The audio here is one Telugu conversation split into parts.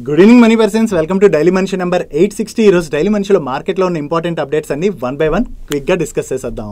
Good evening money persons, welcome to daily మనిషి నెంబర్ 860. ఈ రోజు డైలీ మనిషిలో మార్కెట్లో ఉన్న ఇంపార్టెంట్ అప్డేట్స్ అన్ని వన్ బై వన్ క్విక్గా డిస్కస్ చేసేద్దాం.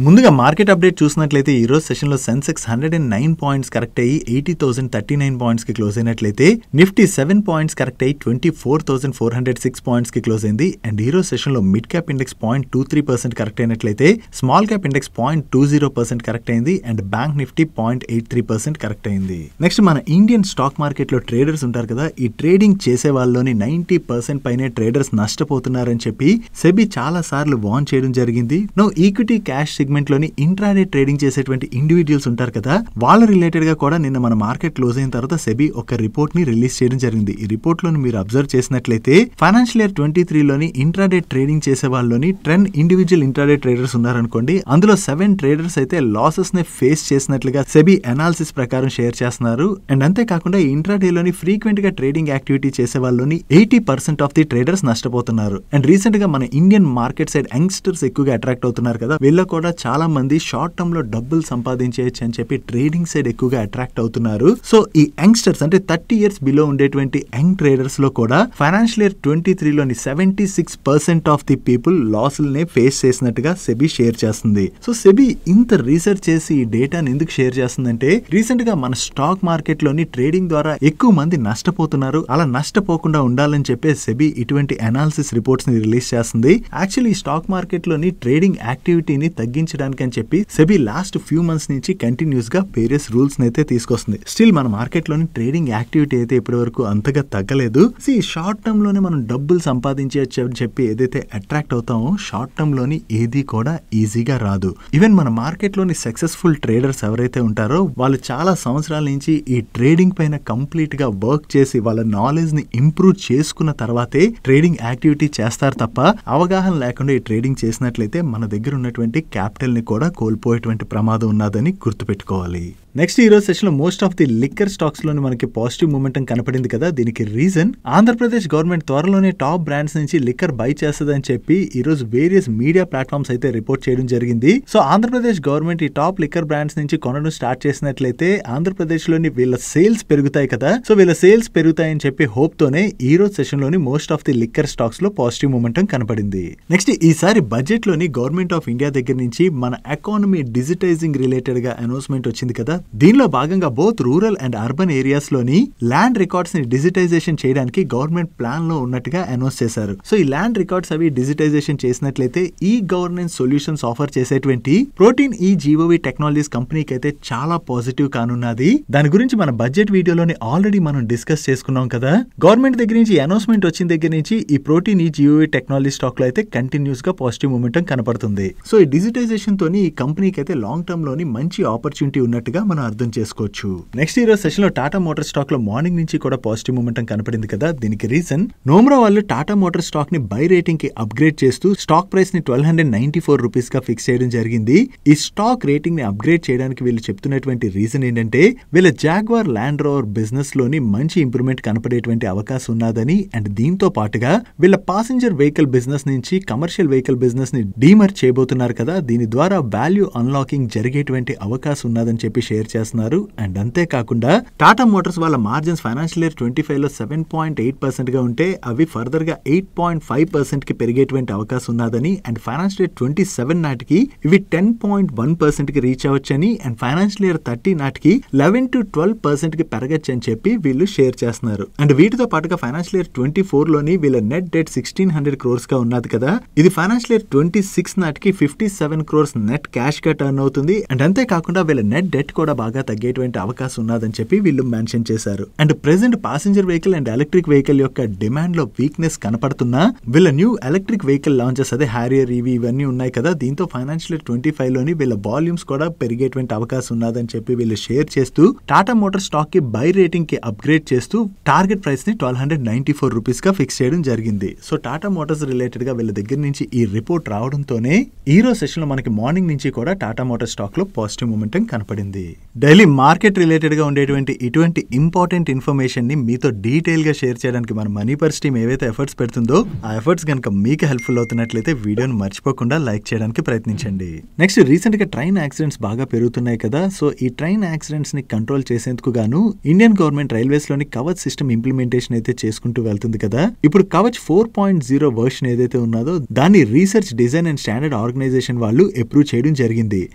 ముందుగా మార్కెట్ అప్డేట్ చూసినట్లయితే ఈ రోజు సెషన్లో సెన్సెక్స్ 109 పాయింట్స్ కరెక్ట్ అయ్యి 80,039 పాయింట్స్కి క్లోజ్ అయినట్లయితే నిఫ్టీ 7 పాయింట్స్ కరెక్ట్ అయ్యి 24,406 పాయింట్స్కి క్లోజ్ అయింది. అండ్ ఈ రోజు సెషన్లో మిడ్ క్యాప్ ఇండెక్స్ 0.23% కరెక్ట్ అయినట్లయితే స్మాల్ క్యాప్ ఇండెక్స్ 0.20% కరెక్ట్ అయింది. అండ్ బ్యాంక్ నిఫ్టీ 0.83% కరెక్ట్ అయింది. నెక్స్ట్ మన ఇండియన్ స్టాక్ మార్కెట్లో ట్రేడర్స్ ఉంటారు కదా, ఈ ట్రేడింగ్ చేసే వాళ్ళలోని 90% పైనే ట్రేడర్స్ నష్టపోతున్నారని చెప్పి సెబీ చాలా సార్లు వార్న్ చేయడం జరిగింది. నో ఈక్విటీ క్యాష్ సెగ్మెంట్ లోని ఇంట్రాడే ట్రేడింగ్ చేసేటువంటి ఇండివిజువల్స్ ఉంటారు కదా, వాళ్ళ రిలేటెడ్ గా కూడా నిన్న మన మార్కెట్ క్లోజ్ అయిన తర్వాత సెబీ ఒక రిపోర్ట్ ని రిలీజ్ చేయడం జరిగింది. ఈ రిపోర్ట్ లోని మీరు అబ్జర్వ్ చేసినట్లయితే ఫైనాన్షియల్ ఇయర్ 23 లోని ఇంట్రాడే ట్రేడింగ్ చేసే వాళ్ళలోని 10 ఇండివిజువల్ ఇంట్రాడే ట్రేడర్స్ ఉన్నారనుకోండి, అందులో 7 ట్రేడర్స్ అయితే లాసెస్ ని ఫేస్ చేసినట్లుగా సెబీ అనాలిసిస్ ప్రకారం షేర్ చేస్తున్నారు. అండ్ అంతేకాకుండా ఈ ఇంట్రాడే లోని ఫ్రీక్వెంట్ గా ట్రేడింగ్ యాక్టివిటీ చేసే వాళ్ళలోని 80% ఆఫ్ ది ట్రేడర్స్ నష్టపోతున్నారు. అండ్ రీసెంట్ గా మన ఇండియన్ మార్కెట్ సైడ్ యంగ్స్టర్స్ ఎక్కువగా అట్రాక్ట్ అవుతున్నారు కదా, వీళ్ళ కూడా చాలా మంది షార్ట్ టర్మ్ లో డబ్బులు సంపాదించేయచ్చు అని చెప్పి ట్రేడింగ్ సైడ్ ఎక్కువగా అట్రాక్ట్ అవుతున్నారు. సో ఈ యంగ్స్టర్స్ అంటే 30 years బిలో ఉండేటువంటి యంగ్ ట్రేడర్స్ లో కూడా ఫైనాన్షియల్ ఇయర్ 23 లోని 76% ఆఫ్ ది పీపుల్ లాసుల్ని ఫేస్ చేసినట్టుగా సెబీ షేర్ చేస్తుంది. సో సెబీ ఇంత రీసెర్చ్ చేసి ఈ డేటాను ఎందుకు షేర్ చేస్తుందంటే, రీసెంట్ గా మన స్టాక్ మార్కెట్ లోని ట్రేడింగ్ ద్వారా ఎక్కువ మంది నష్టపోతున్నారు, అలా నష్టపోకుండా ఉండాలని చెప్పి సెబీ ఇటువంటి అనాలిసిస్ రిపోర్ట్స్ ని రిలీజ్ చేస్తుంది. యాక్చువల్లీ ఈ స్టాక్ మార్కెట్ లోని ట్రేడింగ్ యాక్టివిటీని తగ్గించడానికి అని చెప్పి సెబీ లాస్ట్ ఫ్యూ మంత్స్ నుంచి కంటిన్యూస్ గా వేరియస్ రూల్స్ అయితే తీసుకొస్తుంది. స్టిల్ మన మార్కెట్ లోని ట్రేడింగ్ యాక్టివిటీ అయితే ఇప్పటి వరకు అంతగా తగ్గలేదు. షార్ట్ టర్మ్ లోనే మనం డబ్బులు సంపాదించవచ్చు అని చెప్పి ఏదైతే అట్రాక్ట్ అవుతామో, షార్ట్ టర్మ్ లోని ఏది కూడా ఈజీగా రాదు. ఈవెన్ మన మార్కెట్ లోని సక్సెస్ఫుల్ ట్రేడర్స్ ఎవరైతే ఉంటారో వాళ్ళు చాలా సంవత్సరాల నుంచి ఈ ట్రేడింగ్ పైన కంప్లీట్ గా వర్క్ చేసి వాళ్ళ నాలెడ్జ్ ని ఇంప్రూవ్ చేసుకున్న తర్వాతే ట్రేడింగ్ యాక్టివిటీ చేస్తారు తప్ప అవగాహన లేకుండా ఈ ట్రేడింగ్ చేసినట్లయితే మన దగ్గర ఉన్నటువంటి క్యాపిటల్ ని కూడా కోల్పోయేటువంటి ప్రమాదం ఉన్నదని గుర్తుపెట్టుకోవాలి. నెక్స్ట్ ఈ రోజు సెషన్ లో most of the liquor stocks లోని మనకి పాజిటివ్ మూమెంటం కనపడింది కదా, దీనికి రీజన్ ఆంధ్రప్రదేశ్ గవర్నమెంట్ త్వరలోనే టాప్ బ్రాండ్స్ నుంచి లిక్కర్ బై చేస్తుందని చెప్పి ఈ రోజు వేరియస్ మీడియా ప్లాట్ఫామ్స్ అయితే రిపోర్ట్ చేయడం జరిగింది. సో ఆంధ్రప్రదేశ్ గవర్నమెంట్ ఈ టాప్ లిక్కర్ బ్రాండ్స్ నుంచి కొనడం స్టార్ట్ చేసినట్లయితే ఆంధ్రప్రదేశ్ లోని వీళ్ళ సేల్స్ పెరుగుతాయి కదా, సో వీళ్ళ సేల్స్ పెరుగుతాయని చెప్పి హోప్ తోనే ఈ రోజు సెషన్ లోని most of the liquor stocks లో పాజిటివ్ మూమెంటం కనపడింది. నెక్స్ట్ ఈసారి బడ్జెట్ లోని గవర్నమెంట్ ఆఫ్ ఇండియా దగ్గర నుంచి మన ఎకానమీ డిజిటైజింగ్ రిలేటెడ్ గా అనౌన్స్మెంట్ వచ్చింది కదా, దీనిలో భాగంగా both rural and urban areas లోని ల్యాండ్ రికార్డ్స్ ని డిజిటైజేషన్ చేయడానికి గవర్నమెంట్ ప్లాన్ లో ఉన్నట్టుగా అనౌన్స్ చేశారు. సో ఈ ల్యాండ్ రికార్డ్స్ అవి డిజిటైజేషన్ చేసినట్లయితే ఈ గవర్నెన్స్ సొల్యూషన్స్ ఆఫర్ చేసేటువంటి ప్రోటీన్ ఈ జీఓవి టెక్నాలజీస్ కంపెనీకి అయితే చాలా పాజిటివ్ కానున్నది. దాని గురించి మన బడ్జెట్ వీడియోలోని ఆల్రెడీ మనం డిస్కస్ చేసుకున్నాం కదా. గవర్నమెంట్ దగ్గర నుంచి అనౌన్స్మెంట్ వచ్చిన దగ్గర నుంచి ఈ ప్రోటీన్ ఈ జీఓవి టెక్నాలజీ స్టాక్ లో అయితే కంటిన్యూస్ గా పాజిటివ్ మూమెంటం కనపడుతుంది. సో ఈ డిజిటైజేషన్ తోని ఈ కంపెనీకి అయితే లాంగ్ టర్మ్ లోని మంచి ఆపర్చునిటీ ఉన్నట్టుగా మనం అర్థం చేసుకోవచ్చు. నెక్స్ట్ ఈ రోజు సెషన్ లో టాటా మోటార్ స్టాక్ లో మార్నింగ్ నుంచి కూడా పాజిటివ్ మూమెంటం కనపడింది కదా, దీనికి రీజన్ నోమ్రా వాళ్ళు టాటా మోటార్ స్టాక్ ని బై రేటింగ్ కి అప్గ్రేడ్ చేస్తూ స్టాక్ ప్రైస్ ని 1294 రూపీస్ గా ఫిక్స్ చేయడం జరిగింది. ఈ స్టాక్ రేటింగ్ ని అప్గ్రేడ్ చేయడానికి వీళ్ళు చెప్తున్నటువంటి రీజన్ ఏంటంటే వీళ్ళ జాగ్వార్ ల్యాండ్ రోవర్ బిజినెస్ లోని మంచి ఇంప్రూవ్మెంట్ కనపడేటువంటి అవకాశం ఉన్నదని, అండ్ దీంతో పాటుగా వీళ్ళ పాసెంజర్ వెహికల్ బిజినెస్ నుంచి కమర్షియల్ వెహికల్ బిజినెస్ ని డీమర్జ్ చేయబోతున్నారు కదా, దీని ద్వారా వాల్యూ అన్లాకింగ్ జరిగేటువంటి అవకాశం ఉన్నదని చెప్పి షేర్ చేస్తున్నారు. అండ్ అంతేకాకుండా టాటా మోటార్స్ వాళ్ళ మార్జిన్స్ ఫైనాన్షియల్ ఇయర్ 25 లో 7.8% గా ఉంటే అవి ఫర్దర్ గా 8.5% కి పెరిగేటువంటి అవకాశం ఉన్నదని, అండ్ ఫైనాన్షియల్ ఇయర్ 27 నాటికి ఇవి 10.1% కి రీచ్ అవ్వచ్చని, అండ్ ఫైనాన్షియల్ ఇయర్ 30 నాటికి 11 to 12% కి పెరగచ్చు అని చెప్పి వీళ్ళు షేర్ చేస్తున్నారు. అండ్ వీటితో పాటుగా ఫైనాన్షియల్ ఇయర్ 24 లోని వీళ్ళ నెట్ డెట్ 1600 crores గా ఉన్నది కదా, ఇది ఫైనాన్షియల్ ఇయర్ 26 నాటికి 57 crores నెట్ క్యాష్ గా టర్న్ అవుతుంది. అండ్ అంతేకాకుండా వీళ్ళ నెట్ డెట్ కూడా బాగా తగ్గేటువంటి అవకాశం ఉన్నదని చెప్పి వీళ్ళు మెన్షన్ చేశారు. And present passenger vehicle and electric vehicle యొక్క డిమాండ్ లో వీక్నెస్ కనపడుతున్నా వీళ్ళ న్యూ ఎలక్ట్రిక్ వెహికల్ లాంచెస్ అదే హ్యారియర్ ఇవన్నీ ఉన్నాయి కదా, దీంతో ఫైనాన్షియల్ ఇయర్ 25 లోని వీళ్ళ వాల్యూమ్స్ కూడా పెరిగేటువంటి అవకాశం ఉన్నదని చెప్పి వీళ్ళు షేర్ చేస్తూ టాటా మోటార్ స్టాక్ కి బై రేటింగ్ కి అప్గ్రేడ్ చేస్తూ టార్గెట్ ప్రైస్ ని 1294 రూపీస్ గా ఫిక్స్ చేయడం జరిగింది. సో టాటా మోటార్స్ రిలేటెడ్ గా వీళ్ళ దగ్గర నుంచి ఈ రిపోర్ట్ రావడంతోనే ఈ రోజు సెషన్ లో మనకి మార్నింగ్ నుంచి కూడా టాటా మోటార్ స్టాక్ లో పాజిటివ్ మూమెంటం కనపడింది. డైలీ మార్కెట్ రిలేటెడ్ గా ఉండేటువంటి ఇటువంటి ఇంపార్టెంట్ ఇన్ఫర్మేషన్ ని మీతో డీటెయిల్ గా షేర్ చేయడానికి మన మనీ పర్స్ టీమ్ ఏవైతే ఎఫర్ట్స్ పెడుతుందో ఆ ఎఫర్ట్స్ కనుక మీకు హెల్ప్ఫుల్ అవుతున్నట్లయితే వీడియోని మర్చిపోకుండా లైక్ చేయడానికి ప్రయత్నించండి. నెక్స్ట్ రీసెంట్ గా ట్రైన్ యాక్సిడెంట్స్ బాగా పెరుగుతున్నాయి కదా, సో ఈ ట్రైన్ యాక్సిడెంట్స్ ని కంట్రోల్ చేసేందుకు గాను ఇండియన్ గవర్నమెంట్ రైల్వేస్ లోని కవచ్ సిస్టమ్ ఇంప్లిమెంటేషన్ అయితే చేసుకుంటూ వెళ్తుంది కదా. ఇప్పుడు కవచ్ 4.0 వర్షన్ ఏదైతే ఉన్నదో దాన్ని research design and standard organization వాళ్ళు అప్రూవ్ చేయడం జరిగింది.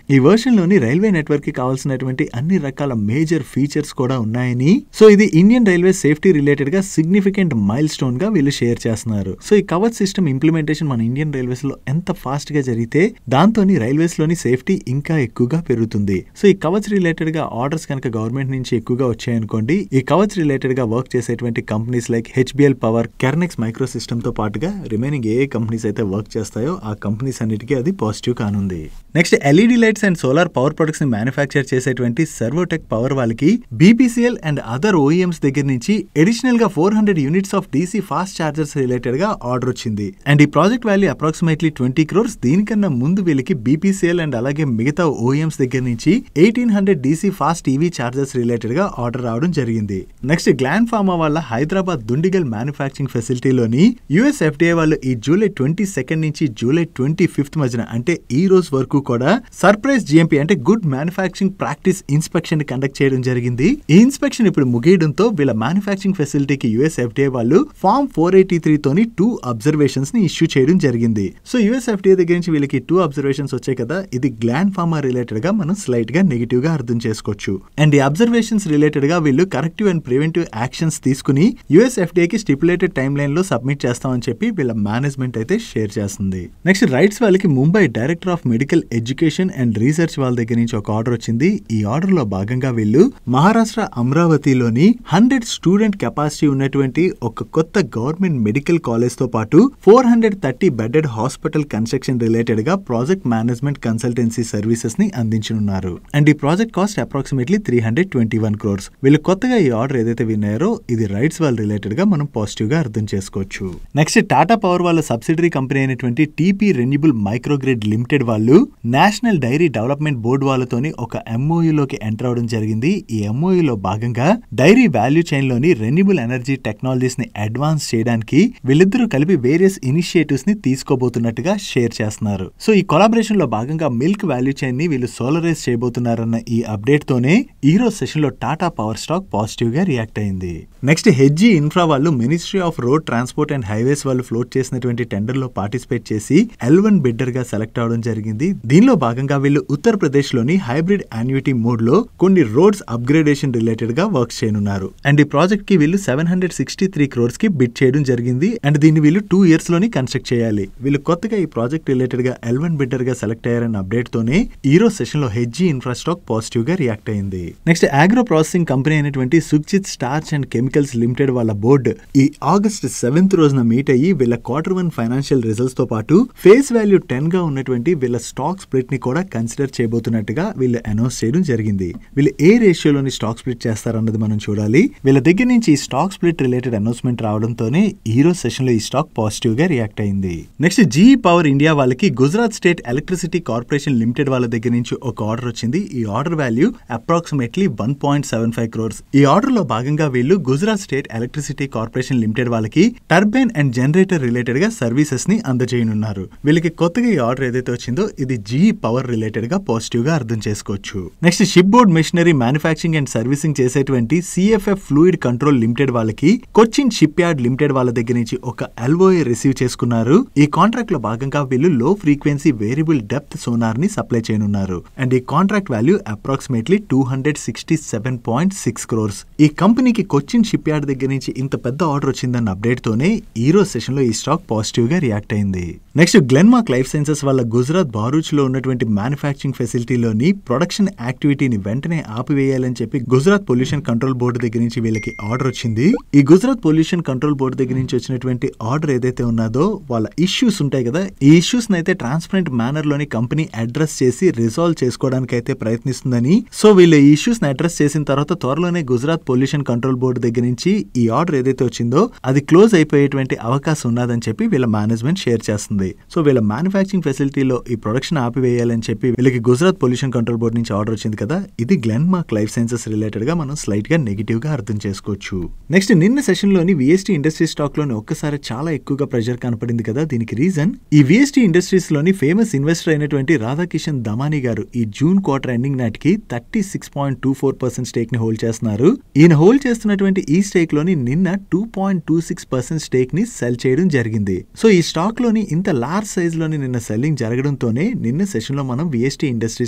ఈ వర్షన్ లోని రైల్వే నెట్వర్క్ కి కావాల్సినటువంటి అన్ని రకాల మేజర్ ఫీచర్స్ కూడా ఉన్నాయని, సో ఇది ఇండియన్ రైల్వే సేఫ్టీ రిలేటెడ్ గా సిగ్నిఫికెంట్ మైల్ స్టోన్ గా వీళ్ళు షేర్ చేస్తున్నారు. సో ఈ కవచ్ సిస్టమ్ ఇంప్లిమెంటేషన్ మన ఇండియన్ రైల్వేస్ లో ఎంత ఫాస్ట్ గా జరిగితే దాంతో రైల్వేస్ లోని సేఫ్టీ ఇంకా ఎక్కువగా పెరుగుతుంది. సో ఈ కవచ్ రిలేటెడ్ గా ఆర్డర్స్ కనుక గవర్నమెంట్ నుంచి ఎక్కువగా వచ్చాయనుకోండి, ఈ కవచ్ రిలేటెడ్ గా వర్క్ చేసేటువంటి companies like HBL power, Kernex micro system తో పాటుగా రిమైనింగ్ ఏ కంపెనీస్ అయితే వర్క్ చేస్తాయో ఆ కంపెనీస్ అన్నిటికీ అది పాజిటివ్ కానుంది. Next LED lights and solar power products ని మ్యానుఫ్యాక్చర్ చేసేటువంటి సర్వోటెక్ పవర్ వాళ్ళకి బీపీసీఎల్ అండ్ అదర్ ఓఈఎంస్ దగ్గర నుంచి అడిషనల్ గా 400 units of DC fast chargers related గా ఆర్డర్ వచ్చింది. అండ్ ఈ ప్రాజెక్ట్ వాల్యూ అప్రాక్సిమేట్లీ 20 crores. దీనికన్నా ముందు వీళ్ళకి బీపీసీఎల్ అండ్ అలాగే మిగతా ఓఈఎంస్ దగ్గర నుంచి 1800 DC fast EV chargers related గా ఆర్డర్ రావడం జరిగింది. నెక్స్ట్ గ్లాన్ ఫార్మా వాళ్ళ హైదరాబాద్ దుండిగల్ మ్యానుఫ్యాక్చరింగ్ ఫెసిలిటీలోని యుఎస్ ఎఫ్డీఏ వాళ్ళు ఈ జూలై 22 నుంచి జూలై 25 మధ్యన అంటే ఈ రోజు వరకు కూడా సర్ప్రైజ్ జిఎంపీ అంటే good manufacturing practice inspection conduct చేయడం జరిగింది. ఈ ఇన్స్పెక్షన్ ఇప్పుడు ముగియడంతో వీళ్ళ మ్యానుఫ్యాక్చరింగ్ ఫెసిలిటీకి యుఎస్ ఎఫ్డీఏ వాళ్ళు ఫార్మ్ 483 తోని 2 అబ్జర్వేషన్స్ ని ఇష్యూ చేయడం జరిగింది. సో యుఎస్ ఎఫ్డీఏ దగ్గర నుంచి వీళ్ళకి 2 అబ్జర్వేషన్స్ వచ్చాయి కదా, ఇది గ్లాండ్ ఫార్మా రిలేటెడ్ గా మనం స్లైట్ గా నెగిటివ్ గా అర్థం చేసుకోవచ్చు. అండ్ ఈ అబ్జర్వేషన్స్ రిలేటెడ్ గా వీళ్ళు కరెక్టివ్ అండ్ ప్రివెంటివ్ యాక్షన్స్ తీసుకుని యుఎస్ ఎఫ్డీఏకి స్టిపులేటెడ్ టైమ్ లైన్ లో సబ్మిట్ చేస్తామని చెప్పి వీళ్ళ మేనేజ్మెంట్ అయితే షేర్ చేస్తుంది. నెక్స్ట్ రైట్స్ వాళ్ళకి Mumbai director of medical education and research వాళ్ళ దగ్గర నుంచి ఒక ఆర్డర్ వచ్చింది. ఈ ఆర్డర్ లో భాగంగా వీళ్ళు మహారాష్ట్ర అమరావతిలోని 100 స్టూడెంట్ కెపాసిటీ ఉన్నటువంటి ఒక కొత్త గవర్నమెంట్ మెడికల్ కాలేజ్ తో పాటు 430 బెడెడ్ హాస్పిటల్ కన్స్ట్రక్షన్ రిలేటెడ్ గా ప్రాజెక్ట్ మేనేజ్మెంట్ కన్సల్టెన్సీ సర్వీసెస్ ని అందించనున్నారు. అండ్ ఈ ప్రాజెక్ట్ కాస్ట్ అప్రాక్సిమేట్లీ 321 crores. వీళ్ళు కొత్తగా ఈ ఆర్డర్ ఏదైతే విన్నారో ఇది రైట్స్ వాళ్ళ రిలేటెడ్ గా మనం పాజిటివ్ గా అర్థం చేసుకోవచ్చు. నెక్స్ట్ టాటా పవర్ వాళ్ళ సబ్సిడరీ కంపెనీ అయినటువంటి టీపీ రెన్యూబుల్ మైక్రోగ్రిడ్ లిమిటెడ్ వాళ్ళు నేషనల్ డైరీ డెవలప్మెంట్ బోర్డు వాళ్ళతోని ఒక ఎంఓయూలోకి ఎంటర్ అవడం జరిగింది. ఈ ఎంఓయూలో భాగంగా డైరీ వాల్యూ చైన్ లోని రెన్యూబుల్ ఎనర్జీ టెక్నాలజీస్ ని అడ్వాన్స్ చేయడానికి వీళ్ళిద్దరూ కలిపి వేరియస్ ఇనిషియేటివ్స్ ని తీసుకోబోతున్నట్టుగా షేర్ చేస్తున్నారు. సో ఈ కొలాబరేషన్ లో భాగంగా మిల్క్ వాల్యూ చైన్ ని వీళ్ళు సోలరైజ్ చేయబోతున్నారన్న ఈ అప్డేట్ తోనే ఈ రోజు సెషన్ లో టాటా పవర్ స్టాక్ పాజిటివ్ గా రియాక్ట్ అయింది. నెక్స్ట్ హెచ్జీ ఇన్ఫ్రా వాళ్ళు ministry of road transport and highways వాళ్ళు ఫ్లోట్ చేసినటువంటి టెండర్ లో పార్టిసిపేట్ చేసి L1 బిడ్డర్ గా సెలెక్ట్ అవడం జరిగింది. దీనిలో భాగంగా వీళ్ళు ఉత్తరప్రదేశ్ లోని హైబ్రిడ్ యాన్యుటీ మోడ్ లో కొన్ని రోడ్స్ అప్గ్రేడేషన్ రిలేటెడ్ గా వర్క్ చేయనున్నారు. అండ్ ఈ ప్రాజెక్ట్ కి వీళ్ళు 763 crores కి బిడ్ చేయడం జరిగింది. అండ్ దీన్ని వీళ్ళు 2 years లోని కన్స్ట్రక్ట్ చేయాలి. వీళ్ళు కొత్తగా ఈ ప్రాజెక్ట్ రిలేటెడ్ గా L1 బిడ్డర్ గా సెలెక్ట్ అయ్యారన్న అప్డేట్ తోనే ఈ రోజు సెషన్ లో హెచ్జీ ఇన్ఫ్రా స్టాక్ పాజిటివ్ గా రియాక్ట్ అయింది. నెక్స్ట్ ఆగ్రో ప్రాసెసింగ్ కంపెనీ అయినటువంటి Sukhjit starch and chemicals limited వాళ్ళ బోర్డు ఈ ఆగస్ట్ 7th రోజున మీట్ అయ్యి వీళ్ళ Q1 ఫైనాన్షియల్ రిజల్ట్స్ తో పాటు ఫేస్ వాల్యూ 10 గా ఉన్నటువంటి వీళ్ళ స్టాక్ స్ప్లిట్ ని కూడా కన్సిడర్ చేయబోతున్నట్టుగా వీళ్ళు అనౌన్స్ చేయడం జరిగింది. వీళ్ళు ఏ రేషియోలోని స్టాక్ స్ప్లిట్ చేస్తారన్నది మనం చూడాలి. వీళ్ళ దగ్గర నుంచి ఈ స్టాక్ స్ప్లిట్ రిలేటెడ్ అనౌన్స్మెంట్ రావడంతోనే ఈ రోజు సెషన్ లో ఈ స్టాక్ పాజిటివ్ గా రియాక్ట్ అయింది. నెక్స్ట్ జీఈ పవర్ ఇండియా వాళ్ళకి Gujarat state electricity corporation limited వాళ్ళ దగ్గర నుంచి ఒక ఆర్డర్ వచ్చింది. ఈ ఆర్డర్ వాల్యూ అప్రాక్సిమేట్లీ 1.75 crores. ఈ ఆర్డర్ లో భాగంగా వీళ్ళు Gujarat state electricity corporation limited వాళ్ళకి టర్బైన్ అండ్ జనరేటర్ రిలేటెడ్ గా సర్వీసెస్ ని అందజేయనున్నారు. వీళ్ళకి కొత్తగా ఈ ఆర్డర్ ఏదైతే వచ్చిందో ఇది జీఈ పవర్ రిలేటెడ్ గా పాజిటివ్ గా అర్థం చేసుకోవచ్చు. Next ship board machinery manufacturing and servicing చేసేటువంటి సిఎఫ్ఎఫ్ ఫ్లూయిడ్ కంట్రోల్ లిమిటెడ్ వాళ్ళకి కొచ్చిన్ షిప్ యార్డ్ లిమిటెడ్ వాళ్ళ దగ్గర నుంచి ఒక ఎల్ఓఏ రిసీవ్ చేసుకున్నారు. ఈ కాంట్రాక్ట్ లో భాగంగా వీళ్ళు లో ఫ్రీక్వెన్సీ వేరియబుల్ డెప్త్ సోనార్ ని సప్లై చేయనున్నారు. అండ్ ఈ కాంట్రాక్ట్ వాల్యూ అప్రాక్సిమేట్లీ 267.6 crores. ఈ కంపెనీకి కొచ్చిన్ షిప్ యార్డ్ దగ్గర నుంచి ఇంత పెద్ద ఆర్డర్ వచ్చిందన్న అప్డేట్ తోనే ఈ రోజు సెషన్ లో ఈ స్టాక్ పాజిటివ్ గా రియాక్ట్ అయింది. నెక్స్ట్ గ్లెన్మార్క్ లైఫ్ సైన్సెస్ వాళ్ళ గుజరాత్ బారూచ్ లో ఉన్నటువంటి మ్యానుఫ్యాక్చరింగ్ ఫెసిలిటీలోని ప్రొడక్షన్ యాక్టివిటీని వెంటనే ఆపివేయాలని చెప్పి గుజరాత్ పొల్యూషన్ కంట్రోల్ బోర్డు దగ్గర నుంచి వీళ్ళకి ఆర్డర్ వచ్చింది. ఈ గుజరాత్ పొల్యూషన్ కంట్రోల్ బోర్డు దగ్గర నుంచి వచ్చినటువంటి ఆర్డర్ ఏదైతే ఉన్నదో వాళ్ళ ఇష్యూస్ ఉంటాయి కదా, ఈ ఇష్యూస్ అయితే ట్రాన్స్పరెంట్ మేనర్ లోని కంపెనీ అడ్రస్ చేసి రిజాల్వ్ చేసుకోవడానికి అయితే ప్రయత్నిస్తుందని, సో వీళ్ళు ఈ ఇష్యూస్ ని అడ్రస్ చేసిన తర్వాత త్వరలోనే గుజరాత్ పొల్యూషన్ కంట్రోల్ బోర్డు దగ్గర నుంచి ఈ ఆర్డర్ ఏదైతే వచ్చిందో అది క్లోజ్ అయిపోయేటువంటి అవకాశం ఉన్నదని చెప్పి వీళ్ళ మేనేజ్మెంట్ షేర్ చేస్తుంది. సో వీళ్ళ మ్యానుఫ్యాక్చరింగ్ ఫెసిలిటీలో ఈ ప్రొడక్షన్ ఆపివేయాలని చెప్పి వీళ్ళకి గుజరాత్ పొల్యూషన్ కంట్రోల్ బోర్డు నుంచి ఆర్డర్ వచ్చింది. వచ్చింది కదా, ఇది గ్లెన్మార్క్ లైఫ్ సైన్సెస్ రిలేటెడ్ గా మనం స్లైట్ గా నెగిటివ్ గా అర్థం చేసుకోవచ్చు. నెక్స్ట్ నిన్న సెషన్ లోని విఎస్టీ ఇండస్ట్రీ స్టాక్ లోని ఒక్కసారి చాలా ఎక్కువగా ప్రెషర్ కనపడింది కదా, దీనికి రీజన్ ఈ విఎస్టీ ఇండస్ట్రీస్ లోని ఫేమస్ ఇన్వెస్టర్ అయినటువంటి రాధాకిషన్ దమానీ గారు ఈ జూన్ క్వార్టర్ ఎండింగ్ నాటికి 36.24% స్టేక్ ని హోల్డ్ చేస్తున్నారు. ఈయన హోల్డ్ చేస్తున్నటువంటి ఈ స్టేక్ లోని నిన్న 2.26% స్టేక్ ని సెల్ చేయడం జరిగింది. సో ఈ స్టాక్ లోని ఇంత లార్జ్ సైజ్ లోని నిన్న సెల్లింగ్ జరగడంతోనే నిన్న సెషన్ లో మనం విఎస్టీ ఇండస్ట్రీ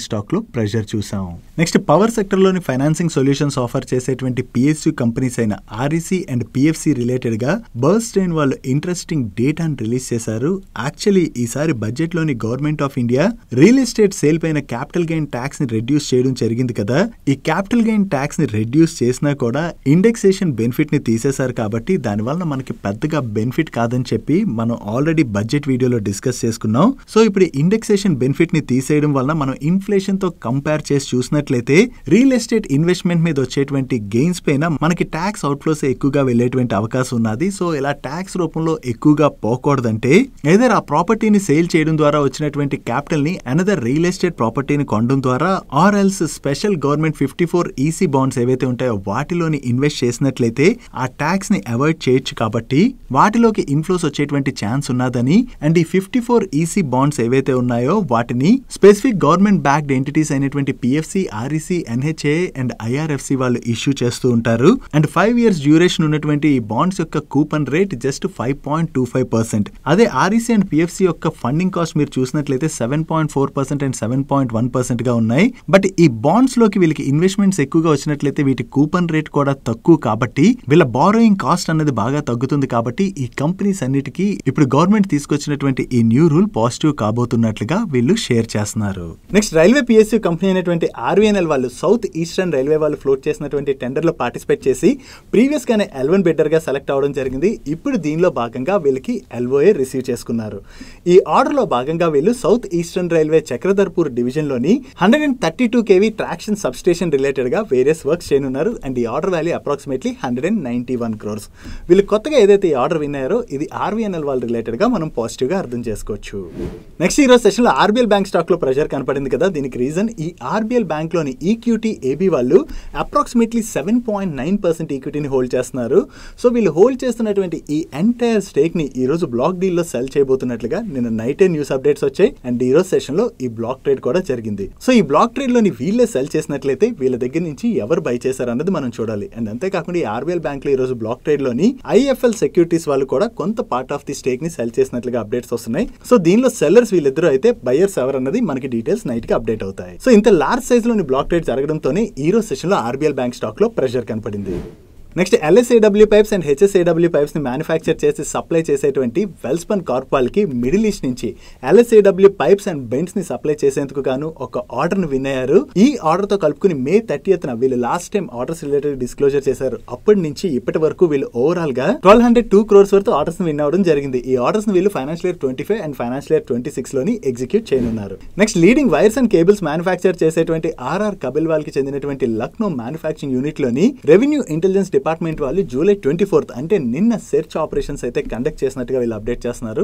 స్టాక్ లో ప్రెషర్ చూసాం. నెక్స్ట్ పవర్ సెక్టర్ లోని ఫైనాన్సింగ్ సొల్యూషన్స్ ఆఫర్ చేసేటువంటి పిఎస్యు కంపెనీస్ అయిన ఆర్ఈసీ అండ్ పిఎఫ్సి రిలేటెడ్ గా బర్స్టైన్ వాళ్ళు ఇంట్రెస్టింగ్ డేటాను రిలీజ్ చేశారు. యాక్చువల్లీ ఈసారి బడ్జెట్ లోని government of India real estate sale పైన క్యాపిటల్ గెయిన్ ట్యాక్స్ ని రెడ్యూస్ చేయడం జరిగింది కదా. ఈ క్యాపిటల్ గెయిన్ ట్యాక్స్ ని రెడ్యూస్ చేసినా కూడా ఇండెక్సేషన్ బెనిఫిట్ ని తీసేశారు కాబట్టి దాని వల్ల మనకి పెద్దగా బెనిఫిట్ కాదని చెప్పి మనం ఆల్రెడీ బడ్జెట్ వీడియోలో డిస్కస్ చేసుకున్నాం. సో ఇప్పుడు ఇండెక్సేషన్ బెనిఫిట్ ని తీసేయడం వల్ల మనం ఇన్ఫ్లేషన్ తో కంపేర్ చేసి చూసినట్లయితే రియల్ ఎస్టేట్ ఇన్వెస్ట్మెంట్ మీద వచ్చేటువంటి గెయిన్స్ పైన మనకి ట్యాక్స్ అవుట్ఫ్లోస్ ఎక్కువగా వెళ్లేటువంటి అవకాశం ఉన్నది. సో ఇలా ట్యాక్స్ రూపంలో ఎక్కువగా పోకూడదంటే ఏదైనా ఆ ప్రాపర్టీని సేల్ చేయడం ద్వారా వచ్చినటువంటి క్యాపిటల్ ని అనదర్ రియల్ ఎస్టేట్ ప్రాపర్టీని కొనడం ద్వారా or else special government 54 EC bonds ఏవైతే ఉంటాయో వాటిలోని ఇన్వెస్ట్ చేసినట్లయితే ఆ ట్యాక్స్ ని అవాయిడ్ చేయొచ్చు కాబట్టి వాటిలోకి ఇన్ఫ్లోస్ వచ్చేటువంటి ఛాన్స్ ఉన్నదని అండ్ ఈ 54 ఈసీ బాండ్స్ ఏవైతే ఉన్నాయో వాటిని స్పెసిఫిక్ గవర్నమెంట్ బ్యాక్డ్ ఎంటిటీస్ అయినటువంటి PFC, REC, NHA and IRFC వాళ్ళు ఇష్యూ చేస్తూ ఉంటారు. అండ్ 5 years డ్యూరేషన్ ఉన్నటువంటి ఈ బాండ్స్ యొక్క కూపన్ రేట్ జస్ట్ 5.25%. అదే ఆర్ఈసీ అండ్ పిఎఫ్సి యొక్క ఫండింగ్ కాస్ట్ మీరు చూసినట్లయితే 7.4% అండ్ 7.1% గా ఉన్నాయి. బట్ ఈ బాండ్స్ లోకి వీళ్ళకి ఇన్వెస్ట్మెంట్స్ ఎక్కువగా వచ్చినట్లయితే వీటి కూపన్ రేట్ కూడా తక్కువ కాబట్టి వీళ్ళ బారోయింగ్ కాస్ట్ అనేది బాగా తగ్గుతుంది. కాబట్టి ఈ కంపెనీస్ అన్నిటికీ ఇప్పుడు గవర్నమెంట్ తీసుకొచ్చినటువంటి ఈ న్యూ రూల్ పాజిటివ్ కాబోతున్నట్లుగా వీళ్ళు షేర్ చేస్తున్నారు. నెక్స్ట్ రైల్వే పిఎస్యు కంపెనీ అయినటువంటి ఆర్వీఎన్ఎల్ వాళ్ళు సౌత్ ఈస్టర్న్ రైల్వే వాళ్ళు ఫ్లోట్ చేసినటువంటి టెండర్ లో పార్టిసిపేట్ చేసి ప్రీవియస్ గానే L1 బిడ్డర్ గా సెలెక్ట్ అవడం జరిగింది. ఇప్పుడు దీనిలో భాగంగా వీళ్ళకి LOA రిసీవ్ చేసుకున్నారు. ఈ ఆర్డర్ లో భాగంగా వీళ్ళు south eastern railway Chakradharpur division లోని 132 kV traction sub station related గా వేరియస్ వర్క్స్ చేయనున్నారు. అండ్ ఈ ఆర్డర్ వాల్యూ అప్రాక్సిమేట్లీ 191 crores. వీళ్ళు కొత్తగా ఏదైతే ఈ ఆర్డర్ విన్నారో ఇది ఆర్వీఎన్ఎల్ వాళ్ళ రిలేటెడ్ గా మనం పాజిటివ్ గా అర్థం చేసుకోవచ్చు. నెక్స్ట్ ఈ రోజు సెషన్ లో ఆర్బీఎల్ బ్యాంక్ స్టాక్ లో ప్రెషర్ కనపడింది కదా, దీనికి రీజన్ ఈ ఆర్బీఎల్ బ్యాంక్ లోని ఈక్విటీ ఏబీ వాళ్ళు అప్రాక్సిమేట్లీ 7.9% ఈక్విటీని హోల్డ్ చేస్తున్నారు. సో వీళ్ళు హోల్డ్ చేస్తున్నటువంటి ఈ ఎంటైర్ స్టేక్ ని ఈ రోజు బ్లాక్ డీల్ లో సెల్ చేయబోతున్నట్లుగా నిన్న నైట్ న్యూస్ అప్డేట్స్ వచ్చాయి. అండ్ ఈ రోజు సెషన్ లో ఈ బ్లాక్ ట్రేడ్ కూడా జరిగింది. సో ఈ బ్లాక్ ట్రేడ్ లోని వీళ్ళే సెల్ చేసినట్లయితే వీళ్ళ దగ్గర నుంచి ఎవరు బై చేశారు అన్నది మనం చూడాలి. అండ్ అంతేకాకుండా ఈ ఆర్బీఎల్ బ్యాంక్ లో ఈ రోజు బ్లాక్ ట్రేడ్ లోని ఐఎఫ్ఎల్ సెక్యూరిటీస్ వాళ్ళు కూడా కొంత పార్ట్ ఆఫ్ ది స్టేక్ ని సెల్ చేసినట్లుగా అప్డేట్స్ వస్తున్నాయి. సో దీనిలో సెల్లర్స్ వీళ్ళిద్దరూ అయితే బయర్స్ ఎవరు అన్నది మనకి డీటెయిల్స్ నైట్ కి అప్డేట్ అవుతాయి. సో ఇంత లార్జ్ సైజ్ లోని బ్లాక్ ట్రేడ్ జరగడంతోనే ఈ రోజు సెషన్ లో ఆర్బీఎల్ బ్యాంక్ స్టాక్ లో ప్రెషర్ కనపడింది. Next LSAW pipes and HSAW pipes ని మ్యానుఫ్యాక్చర్ చేసి సప్లై చేసేటువంటి వెల్స్పన్ కార్ప్ వాళ్ళకి మిడిల్ ఈస్ట్ నుంచి LSAW పైప్స్ అండ్ బెండ్స్ ని సప్లై చేసేందుకు గాను ఒక ఆర్డర్ ని విన్ అయ్యారు. ఈ ఆర్డర్ తో కలుపుకుని May 30th వీళ్ళు last time orders related disclosure చేశారు. అప్పటి నుంచి ఇప్పటి వరకు వీళ్ళు ఓవరాల్ గా 1202 crores వరకు ఆర్డర్స్ ని విన్ అవ్వడం జరిగింది. ఈ ఆర్డర్స్ ని వీళ్ళు financial year 25 and financial year 26 లోని ఎగ్జిక్యూట్ చేయనున్నారు. Next leading wires and cables manufacture చేసేటువంటి RR కబిల్ వాళ్ళకి చెందినటువంటి లక్నో మ్యానుఫ్యాక్చరింగ్ యూనిట్ లోని రెవెన్యూ ఇంటెలిజెన్స్ డిపార్ట్మెంట్ వాళ్ళు July 24th అంటే నిన్న సెర్చ్ ఆపరేషన్స్ అయితే కండక్ట్ చేసినట్టుగా వీళ్ళు అప్డేట్ చేస్తున్నారు.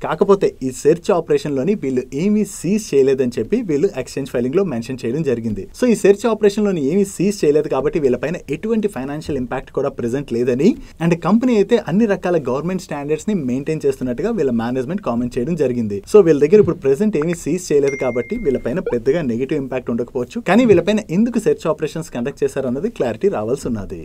కాకపోతే ఈ సెర్చ్ ఆపరేషన్ లోని వీళ్ళు ఏమీ సీజ్ చేయలేదని చెప్పి వీళ్ళు ఎక్స్చేంజ్ ఫైలింగ్ లో మెన్షన్ చేయడం జరిగింది. సో ఈ సెర్చ్ ఆపరేషన్ లోని ఏమీ సీజ్ చేయలేదు కాబట్టి వీళ్ళపైన ఎటువంటి ఫైనాన్షియల్ ఇంపాక్ట్ కూడా ప్రెజెంట్ లేదని అండ్ కంపెనీ అయితే అన్ని రకాల గవర్నమెంట్ స్టాండర్డ్స్ ని మెయింటైన్ చేస్తున్నట్టుగా వీళ్ళ మేనేజ్మెంట్ కామెంట్ చేయడం జరిగింది. సో వీళ్ళ దగ్గర ఇప్పుడు ప్రెజెంట్ ఏమీ సీజ్ చేయలేదు కాబట్టి వీళ్ళపైన పెద్దగా నెగిటివ్ ఇంపాక్ట్ ఉండకపోవచ్చు. కానీ వీళ్ళపైన ఎందుకు సెర్చ్ ఆపరేషన్స్ కండక్ట్ చేశారు అన్నది క్లారిటీ రావాల్సి ఉన్నది.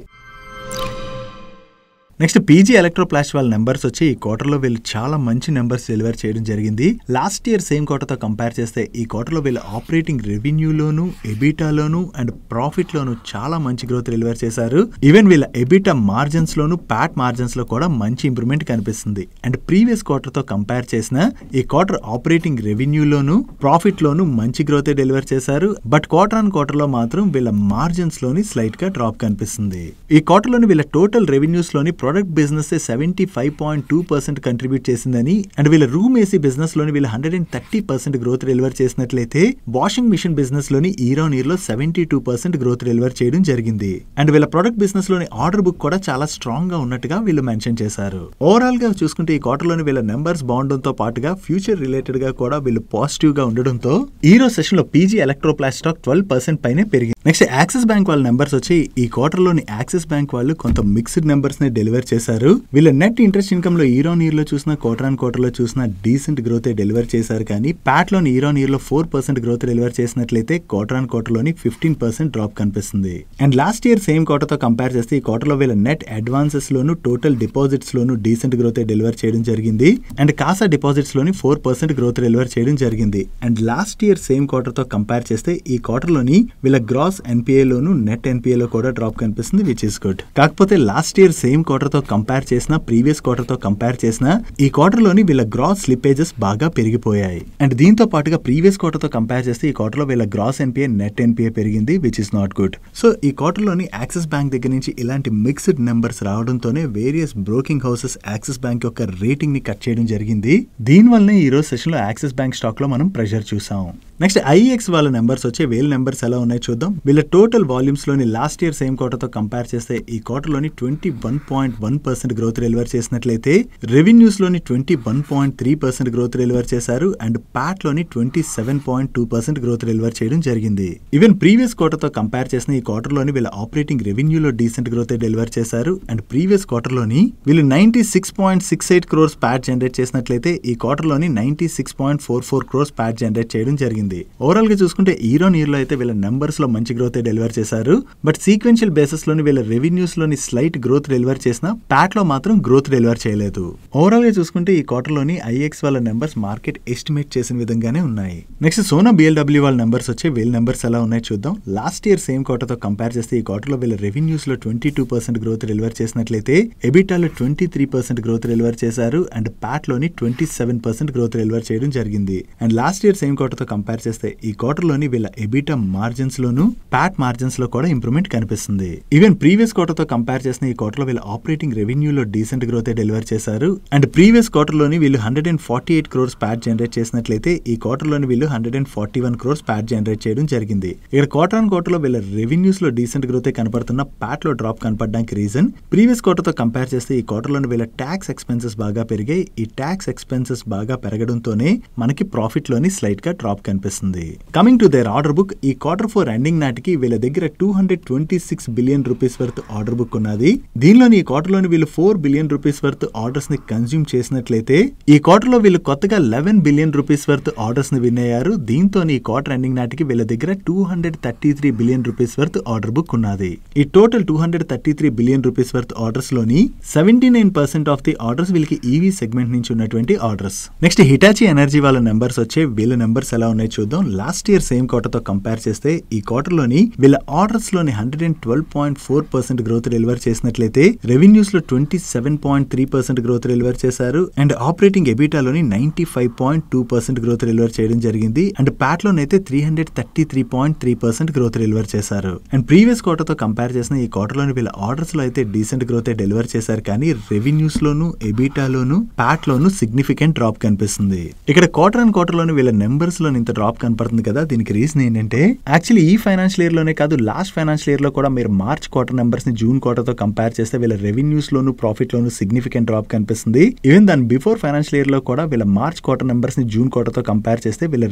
నెక్స్ట్ పీజీ ఎలక్ట్రోప్లాస్ట్ వాళ్ళ నెంబర్స్ వచ్చి ఈ క్వార్టర్లో వీళ్ళు చాలా మంచి నెంబర్స్ డెలివర్ చేయడం జరిగింది. లాస్ట్ ఇయర్ సేమ్ క్వార్టర్తో కంపేర్ చేస్తే ఈ క్వార్టర్లో వీళ్ళు ఆపరేటింగ్ రెవెన్యూలోను ఎబిటాలోను అండ్ ప్రాఫిట్ లోను చాలా మంచి గ్రోత్ డెలివర్ చేశారు. ఈవెన్ వీళ్ళ ఎబిటా మార్జిన్స్ లోను ప్యాట్ మార్జిన్స్ లో కూడా మంచి ఇంప్రూవ్మెంట్ కనిపిస్తుంది. అండ్ ప్రీవియస్ క్వార్టర్తో కంపేర్ చేసిన ఈ క్వార్టర్ ఆపరేటింగ్ రెవెన్యూలోను ప్రాఫిట్ లోను మంచి గ్రోత్ డెలివర్ చేశారు. బట్ క్వార్టర్ ఆన్ క్వార్టర్ లో మాత్రం వీళ్ళ మార్జిన్స్ లోని స్లైట్ గా డ్రాప్ కనిపిస్తుంది. ఈ క్వార్టర్ లోని వీళ్ళ టోటల్ రెవెన్యూస్ లోని ప్రొడక్ట్ బిజినెస్ 75.2% కంట్రిబ్యూట్ చేసిందని అండ్ వీళ్ళ రూమ్ ఏసీ బిజినెస్ లోని వీళ్ళు 130% గ్రోత్ డెలివర్ చేసినట్లయితే వాషింగ్ మిషన్ బిజినెస్ లోని ఇయర్ ఆన్ ఇయర్ లో 72% గ్రోత్ డెలివర్ చేయడం జరిగింది. అండ్ వీళ్ళ ప్రొడక్ట్ బిజినెస్ లోని ఆర్డర్ బుక్ కూడా చాలా స్ట్రాంగ్ గా ఉన్నట్టుగా వీళ్ళు మెన్షన్ చేశారు. ఓవరాల్ గా చూసుకుంటే ఈ క్వార్టర్ లోని వీళ్ళ నెంబర్స్ బాగుండడంతో పాటుగా ఫ్యూచర్ రిలేటెడ్ గా కూడా వీళ్ళు పాజిటివ్ గా ఉండడంతో ఈ రోజు సెషన్ లో పీజీ ఎలక్ట్రోప్లాస్ట్ స్టాక్ 12% పైనే పెరిగింది. నెక్స్ట్ యాక్సిస్ బ్యాంక్ వాళ్ళ నెంబర్స్ వచ్చి ఈ క్వార్టర్ లోని యాక్సిస్ బ్యాంక్ వాళ్ళు కొంత మిక్స్డ్ నెంబర్స్ ని డెలివర్ చేశారు. వీళ్ళ నెట్ ఇంట్రెస్ట్ ఇన్కమ్ లో ఇయర్ ఆన్ ఇయర్ లో చూసిన క్వార్టర్ ఆన్ క్వార్టర్ లో చూసిన డీసెంట్ గ్రోత్ డెలివర్ చేశారు. కానీ ప్యాట్ లోని ఇయర్ ఆన్ ఇయర్ లో 4% గ్రోత్ డెలివర్ చేసినట్లయితే క్వార్టర్ ఆన్ క్వార్టర్ లోని 15% డ్రాప్ కనిపిస్తుంది. And last year same quarter తో కంపేర్ చేస్తే ఈ క్వార్టర్ లో వీళ్ళ నెట్ అడ్వాన్సెస్ లోను టోటల్ డిపాజిట్స్ లోను డీసెంట్ గ్రోత్ డెలివర్ చేయడం జరిగింది. అండ్ కాసా డిపాజిట్స్ లోని 4% గ్రోత్ డెలివర్ చేయడం జరిగింది. And last year same quarter తో కంపేర్ చేస్తే ఈ క్వార్టర్ లోని వీళ్ళ గ్రాస్ ఎన్పిఏ లోను నెట్ ఎన్పిఏ లో కూడా డ్రాప్ కనిపిస్తుంది, విచ్ ఇస్ గుడ్. కాకపోతే లాస్ట్ ఇయర్ సేమ్ క్వార్టర్ తో కంపేర్ చేసిన ప్రీవియస్ క్వార్టర్ తో కంపేర్ చేసిన ఈ క్వార్టర్ లోని వీళ్ళ గ్రాస్ స్లిప్పేజెస్ బాగా పెరిగిపోయాయి. అండ్ దీంతో పాటుగా ప్రీవియస్ క్వార్టర్ తో కంపేర్ చేస్తే ఈ క్వార్టర్ లో వీళ్ళ గ్రాస్ ఎన్పిఏ నెట్ ఎన్పిఏ పెరిగింది, which is not good. So ఈ క్వార్టర్ లోని యాక్సిస్ బ్యాంక్ దగ్గర నుంచి ఇలాంటి మిక్స్డ్ నెంబర్స్ రావడంతోనే various broking houses Axis bank యొక్క రేటింగ్ ని కట్ చేయడం జరిగింది. దీని వల్లనే ఈ రోజు సెషన్ లో యాక్సిస్ బ్యాంక్ స్టాక్ లో మనం ప్రెషర్ చూసాం. నెక్స్ట్ ఐఎక్స్ వాళ్ళ నెంబర్స్ వచ్చే వీళ్ళ నెంబర్స్ ఎలా ఉన్నాయి చూద్దాం. వీళ్ళ టోటల్ వాల్యూమ్స్ లోని లాస్ట్ ఇయర్ సేమ్ క్వార్టర్ తో కంపేర్ చేస్తే ఈ క్వార్టర్ లోని 21.1% గ్రోత్ డెలివర్ చేసినట్లయితే రెవెన్యూస్ లోని 21.3% గ్రోత్ డెలివర్ చేశారు. అండ్ ప్యాట్ లోని 27.2% గ్రోత్ డెలివర్ చేయడం జరిగింది. ఈవెన్ ప్రీవియస్ క్వార్టర్ తో కంపేర్ చేసిన ఈ క్వార్టర్ లోని వీళ్ళ ఆపరేటింగ్ రెవెన్యూలో డీసెంట్ గ్రోత్ డెలివర్ చేశారు. అండ్ ప్రీవియస్ క్వార్టర్ లోని వీళ్ళు 96.68 crores ప్యాట్ జనరేట్ చేసినట్లయితే ఈ క్వార్టర్ లోని 96.44 crores ప్యాట్ జనరేట్ చేయడం జరిగింది. ఓవరాల్ గా చూసుకుంటే ఇయర్ ఆన్ ఇయర్ లో అయితే వీళ్ళ నెంబర్స్ లో మంచి గ్రోత్ డెలివర్ చేశారు. బట్ సీక్వెన్షియల్ బేసిస్ లోని వీళ్ళ రెవెన్యూస్ లోని స్లైట్ గ్రోత్ డెలివర్ చేసిన ప్యాట్ లో మాత్రం గ్రోత్ డెలివర్ చేయలేదు. ఓవరాల్ గా చూసుకుంటే ఈ క్వార్టర్ లోని ఐఎక్స్ వాళ్ళ నెంబర్స్ మార్కెట్ ఎస్టిమేట్ చేసిన విధంగానే ఉన్నాయి. నెక్స్ట్ సోనా బిఎల్డబ్ల్యూ వాళ్ళ నెంబర్స్ వచ్చి వీళ్ళ నెంబర్స్ ఎలా ఉన్నాయి చూద్దాం. లాస్ట్ ఇయర్ సేమ్ క్వార్టర్ తో కంపేర్ చేస్తే ఈ క్వార్టర్ లో వీళ్ళ రెవెన్యూస్ లో 22% గ్రోత్ డెలివర్ చేసినట్లయితే ఎబిటాలో 23% గ్రోత్ డెలివర్ చేశారు. అండ్ ప్యాట్ లోని 27% గ్రోత్ డెలివర్ చేయడం జరిగింది. And last year same quarter తో కంపేర్ చేస్తే ఈ క్వార్టర్ లోని వీళ్ళ ఎబిటా మార్జిన్స్ లోను ప్యాట్ మార్జిన్స్ లో కూడా ఇంప్రూవ్మెంట్ కనిపిస్తుంది. ఈవెన్ ప్రీవియస్ క్వార్టర్ తో కంపేర్ చేసిన ఈ క్వార్టర్ లో వీళ్ళ ఆపరేటింగ్ రెవెన్యూ లో డీసెంట్ గ్రోత్ డెలివర్ చేశారు. అండ్ ప్రీవియస్ క్వార్టర్ లోని వీళ్ళు 148 crores ప్యాట్ జనరేట్ చేసినట్లయితే ఈ క్వార్టర్ లోని వీళ్ళు 141 crores ప్యాట్ జనరేట్ చేయడం జరిగింది. ఇక్కడ క్వార్టర్ ఆన్ క్వార్టర్ లో వీళ్ళ రెవెన్యూస్ లో డీసెంట్ గ్రోత్ కనపడుతున్న ప్యాట్ లో డ్రాప్ కనపడడానికి రీజన్ ప్రీవియస్ క్వార్టర్ తో కంపేర్ చేస్తే ఈ క్వార్టర్ లోని వీళ్ళ ట్యాక్స్ ఎక్స్పెన్సెస్ బాగా పెరిగాయి. ఈ ట్యాక్స్ ఎక్స్పెన్సెస్ బాగా పెరగడంతోనే మనకి ప్రాఫిట్ లోని స్లైట్ గా డ్రాప్ కనిపిస్తుంది. Coming to their order book, ఈ క్వార్టర్ 4 ఎండింగ్ నాటికి వీళ్ళ దగ్గర 226 billion rupees worth order book ఉన్నది. దీనిలోని ఈ క్వార్టర్ లోని వీళ్ళు 4 బిలియన్ రూపీస్ వర్త్ ఆర్డర్స్ ని కన్స్యూమ్ చేసినట్లయితే ఈ క్వార్టర్ లో వీళ్ళు కొత్తగా 11 బిలియన్ రూపీస్ వర్త్ ఆర్డర్స్ ని విన్ అయ్యారు. దీంతో ఈ క్వార్టర్ ఎండింగ్ నాటికి వీళ్ళ దగ్గర 233 billion rupees worth order book ఉన్నది. ఈ total 233 billion rupees worth orders లోని 79% ఆఫ్ ది ఆర్డర్స్ వీళ్ళకి ఈవీ సెగ్మెంట్ నుంచి ఉన్నటువంటి ఆర్డర్స్. నెక్స్ట్ హిటాచి ఎనర్జీ వాళ్ళ నెంబర్స్ వచ్చే వీళ్ళ నెంబర్స్ ఎలా ఉన్నాయి చూద్దాం. లాస్ట్ ఇయర్ సేమ్ క్వార్టర్ తో కంపేర్ చేస్తే ఈ క్వార్టర్ లోని వీళ్ళ ఆర్డర్స్ లోని 112.4% గ్రోత్ డెలివర్ చేసినట్లయితే రెవెన్యూస్ లో 27.3% గ్రోత్ డెలివర్ చేశారు. అండ్ ఆపరేటింగ్ ఎబిటాలోని 95.2% గ్రోత్ డెలివర్ చేయడం జరిగింది. అండ్ ప్యాట్ లోనైతే 333.3% గ్రోత్ డెలివర్ చేశారు. అండ్ ప్రీవియస్ క్వార్టర్ తో కంపేర్ చేసిన ఈ క్వార్టర్ లోని వీళ్ళ ఆర్డర్స్ లో అయితే డీసెంట్ గ్రోత్ డెలివర్ చేశారు. కానీ రెవెన్యూస్ లోను ఎబిటాలోను ప్యాట్ లోను సిగ్నిఫికెంట్ డ్రాప్ కనిపిస్తుంది. ఇక్కడ క్వార్టర్ అండ్ క్వార్టర్ లోని వీళ్ళ నెంబర్స్ లో ఇంత డ్రాప్ కనపడుతుంది కదా. దీనికి రీజన్ ఏంటంటే యాక్చువల్లీ ఈ ఫైనాన్షియల్ ఇయర్ లోనే కాదు లాస్ట్ ఫైనాన్షియల్ ఇయర్ లో కూడా మీరు మార్చ్ క్వార్టర్ నెంబర్స్ ని జూన్ క్వార్టర్ తో కంపేర్ చేస్తే వీళ్ళ రెవెన్యూస్ లోను ప్రాఫిట్ లోను సిగ్నిఫికెంట్ డ్రాప్ కనిపిస్తుంది. ఈవెన్ దాని బిఫోర్ ఫైనాన్షియల్ ఇయర్ లో కూడా వీళ్ళ మార్చ్ క్వార్టర్ నెంబర్స్ ని జూన్ క్వార్టర్ తో కంపేర్ చేస్తే వీళ్ళ